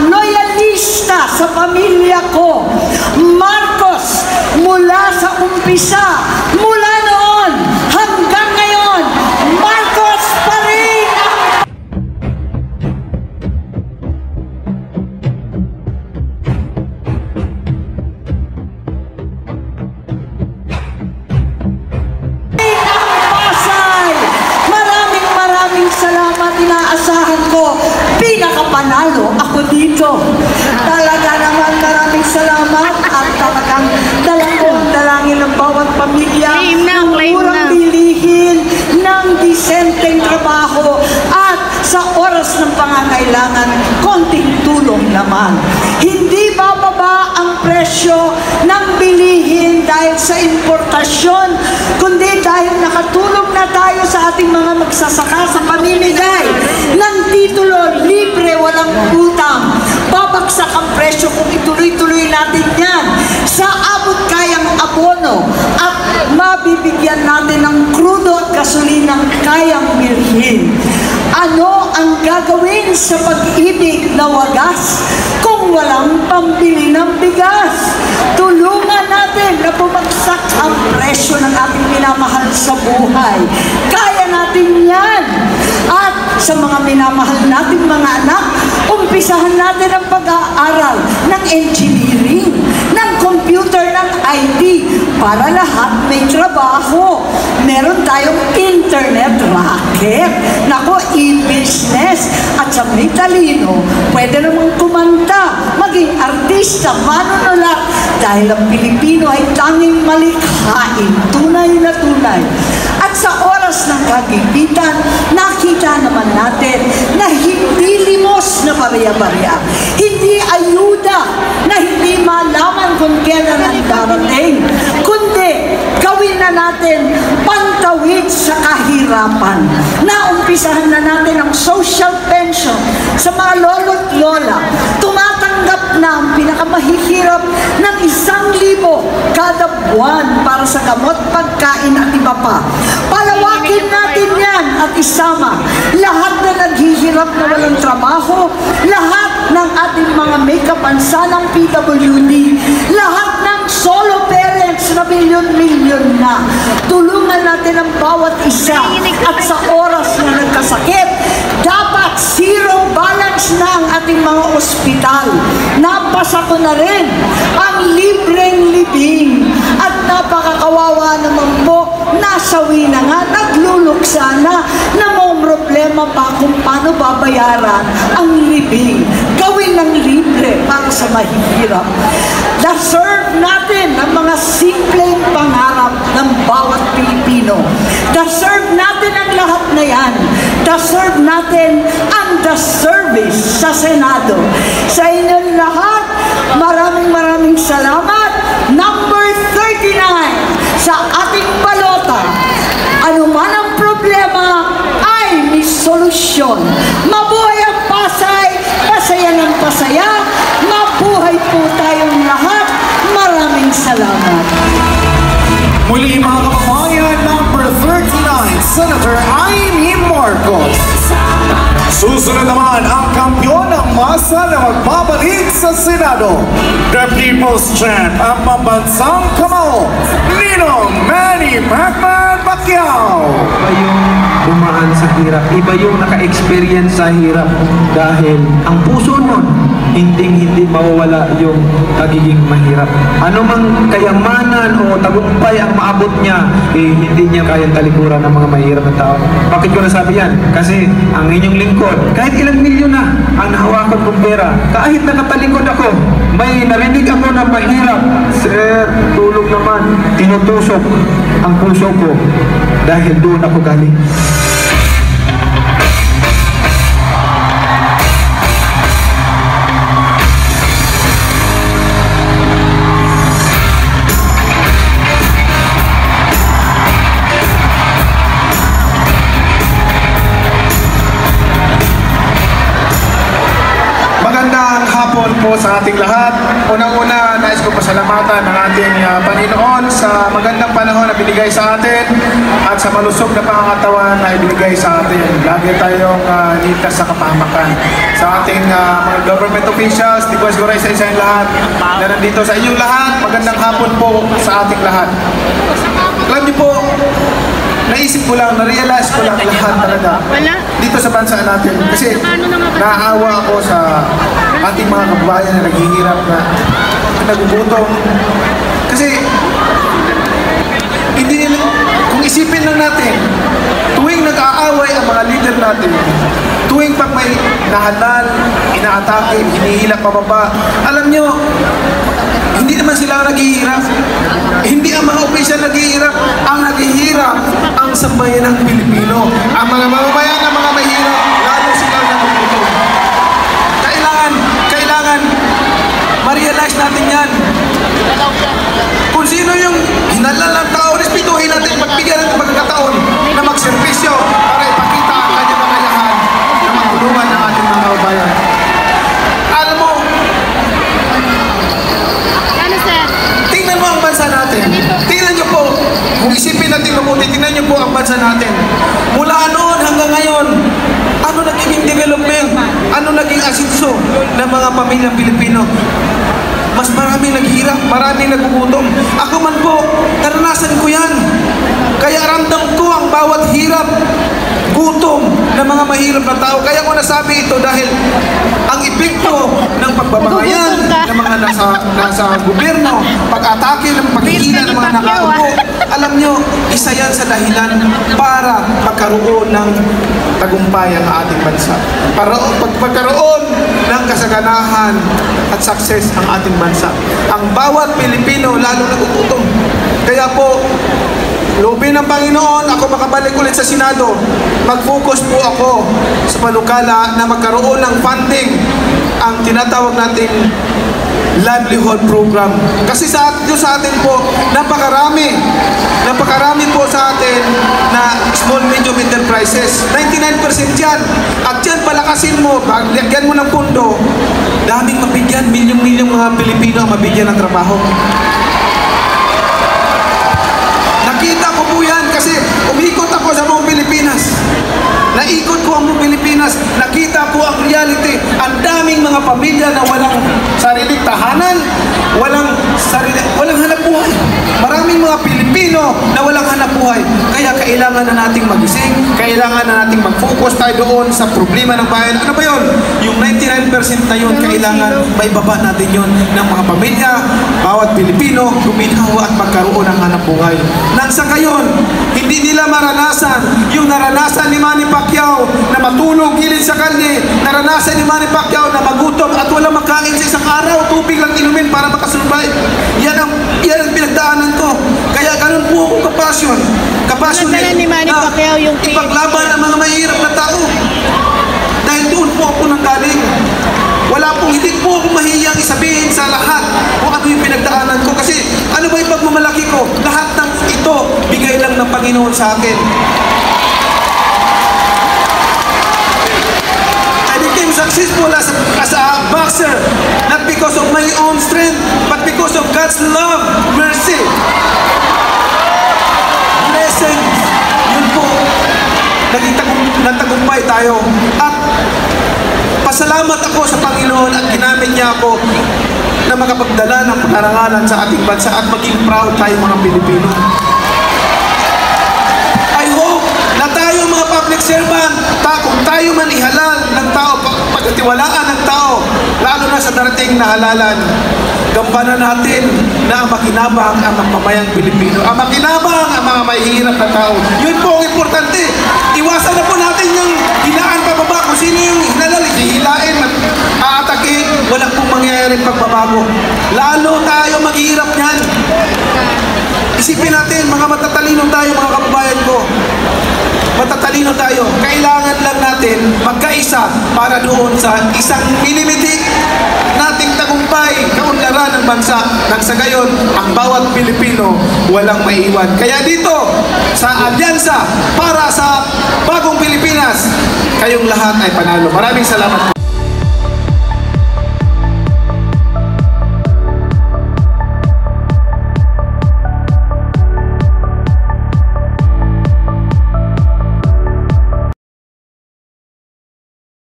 loyalista sa pamilya ko. Marcos, mula sa umpisa, mula noon hanggang ngayon, Marcos pa rin. Maraming salamat. Inaasahan ko pinakapanalo ako dito. Talaga naman maraming salamat at talagang dalangin ng bawat pamilya ng murang bilihin, ng disenteng trabaho at sa oras ng pangangailangan, konting tulong naman. Hindi bababa ang presyo ng bilihin dahil sa importasyon, kundi dahil nakatulong na tayo sa ating mga magsasaka sa pamimigay ng titulo, libre, walang utang. Babagsak ang presyo kung ituloy-tuloy natin yan sa abot kayang abono at mabibigyan natin ng krudo at gasolinang kayang bilhin. Ano ang gagawin sa pag-ibig na wagas kung walang pambili ng bigas? Tulungan natin na bumagsak ang presyo ng ating minamahal sa buhay. Kaya natin yan. At sa mga minamahal nating mga anak, umpisahan natin ang pag-aaral ng engineering, ng computer, ng IT, para lahat may trabaho. Meron tayong internet racket. Nako, e-business. At sa may talino, pwede namang kumanta, maging artista, manunulat, dahil ang Pilipino ay tanging malikhain, tunay na tunay. At sa oras ng kagipitan, nakita naman natin na hindi limos na barya-barya, hindi ayuda na hindi malaman kung kailan ang darating, kundi gawin na natin pantawid sa kahirapan. Naumpisahan na natin ang social pension sa mga lolo't lola. Tumatanggap na ang pinakamahihirap ng 1,000 kada buwan para sa gamot, pagkain at iba pa. Palawakin natin yan at isama lahat na naghihirap na walang trabaho, lahat ng ating mga may kapansalang PWD, lahat ng solo parents na milyon-milyon na. Tulungan natin ang bawat isa at sa oras na nagkasakit, dapat zero balance na ang ating mga ospital. Napasa ko na rin ang libreng libing at napakakawawa naman po, nasawi na nga, nagluluksa na may problema pa kung paano babayaran ang libing. Gawin ng libre para sa mahihirap. Deserve natin ang mga simpleng pangarap ng bawat Pilipino. Deserve natin ang lahat na yan. Deserve natin ang the service sa Senado. Sa inyong lahat, maraming salamat. Number 39 sa ating balota. Ano man ang problema ay may solusyon. Mabuhay ang Pasay, pasaya ng pasaya. Mabuhay po tayong lahat. Maraming salamat. Muli mga kababayan, number 39, Senator Amy Marcos. Susunod naman ang kampiyon ng masa na magbabalik sa Senado. The People's Champ, ang pambansang kamao, Ninong Manny Pacman Pacquiao. Iba yung dumaan sa hirap, iba yung naka-experience sa hirap dahil ang puso nun, hindi mawawala yung pagiging mahirap. Ano mang kayamanan o tagumpay ang maabot niya, hindi niya kayang talikuran ng mga mahirap na tao. Bakit ko nasabi yan? Kasi ang inyong lingkod, kahit ilang milyon na ang nahawakan kong pera, kahit nakatalikod ako, may narinig ako na mahirap. Sir, tulong naman. Tinutusok ang puso ko dahil doon ako galing. Magandang hapon po sa ating lahat. Unang-una, nais ko pasalamatan ang ating Panginoon sa magandang panahon na binigay sa atin at sa malusog na pangangatawan na ibinigay sa atin. Lagi tayong ligtas sa kapahamakan. Sa ating mga government officials, di ko asiguray sa isa lahat na nandito sa inyong lahat, magandang hapon po sa ating lahat. Alam niyo po, naisip ko lang, na-realize ko lang lahat talaga dito sa bansa natin. Kasi naawa ako sa ating mga kababayan na naghihirap, na nagugutom. Kasi hindi nila, kung isipin lang natin, tuwing nag-aaway ang mga leader natin, tuwing pag may nahalal, inaatake, hinihilak pababa, alam nyo, hindi naman sila naghihirap. Hindi ang mga opisyal naghihirap. Ang naghihirap ang sambayan ng Pilipino. Ang mga mamamayan ng mga mahirap, lalo sila nagugutom. Kailangan ma-realize natin yan. Kung sino yung hinalal ng tao, respetuhin natin, magbigyan ng pagkakataon na magservisyo para ipakita ang kanyang kakayahan na magtulungan ng ating mga kababayan. Alam mo, tingnan mo ang bansa natin. Tingnan nyo po, kung isipin natin mabuti, tingnan nyo po ang bansa natin. Mula noon hanggang ngayon, ano naging development? Ano naging asenso ng mga pamilyang Pilipino? Mas maraming naghirap, maraming nagugutom. Ako man po, naranasan ko yan. Kaya ramdam ko ang bawat hirap, gutom ng mga mahirap na tao. Kaya ko nasabi ito dahil ang epekto ng pagbabangayan ng mga nasa gobyerno, pag-atake ng paghihina ng mga nakaupo, alam nyo, isa yan sa dahilan para magkaroon ng tagumpay ang ating bansa. Para pagkaroon ng kasaganahan at success ang ating bansa. Ang bawat Pilipino lalo nagugutom. Kaya po, loobin ng Panginoon, ako makabalik ulit sa Senado, mag-focus po ako sa panukala na magkaroon ng funding ang tinatawag nating livelihood program. Kasi sa atin po, napakarami po sa atin na small medium enterprises. 99% yan. At yan palakasin mo, lagyan mo ng pundo, daming mabigyan, milyong-milyong mga Pilipino ang mabigyan ng trabaho. Nakita ko po yan kasi umikot ako sa buong Pilipinas. Naikot ko ang buong Pilipinas. Nakita ko ang reality. Ang daming mga pamilya na walang sariling tahanan, walang hanap buhay. Maraming mga Pilipino na walang hanap buhay. Kaya kailangan na nating magising, kailangan na nating mag-focus tayo doon sa problema ng bayan. Ano ba yun? Yung 99% na yun, kailangan maibaba natin yun ng mga pamilya, bawat Pilipino, guminawa at magkaroon ng hanap buhay. Nang sa ngayon, hindi nila maranasan yung naranasan ni Manny Pacquiao na matulog gilid sa kalye, naranasan ni Manny Pacquiao na magutom at walang makain sa isang araw, tubig lang inumin para makasurvive. Yan ang pinagdaanan ko. Kaya ganun po akong kapasyon ni Manny Pacquiao yung ipaglaban ang mga mahirap na tao. Dahil doon po ako nanggaling. Hindi po ako mahiyang isabihin sa lahat kung ano yung pinagdaanan ko. Kasi ano ba yung pagmamalaki ko? Lahat ng ito, bigay lang ng Panginoon sa akin. I became successful as a boxer, not because of my own strength, but because of God's love, mercy, blessings. Yun po, nagtagumpay tayo. At pasalamat ako sa Panginoon at ginamit niya ako na makapagdala ng karangalan sa ating bansa at maging proud tayo mga Pilipino. I hope na tayo mga public servant, kung tayo man ihalal ng tao, pagkatiwalaan ng tao, lalo na sa darating na halalan, gampanan natin na ang makinabang ang mamayang Pilipino. Ang makinabang ang mga mahihirap na tao. Yun po ang importante. Iwasan na po natin yung hinaan pababa. Kung sino yung hinalal, hihilain, aatakin, wala pong mangyayaring pagbabago. Lalo tayo maghihirap niyan. Isipin natin, mga matatalino tayo, mga kababayan ko. Matatalino tayo. Kailangan lang natin magkaisa para doon sa isang minimiti nating tagumpay, kaunlaran ng bansa. Nang sa gayon, ang bawat Pilipino walang maiwan. Kaya dito, sa Alyansa, para sa Bagong Pilipinas, kayong lahat ay panalo. Maraming salamat.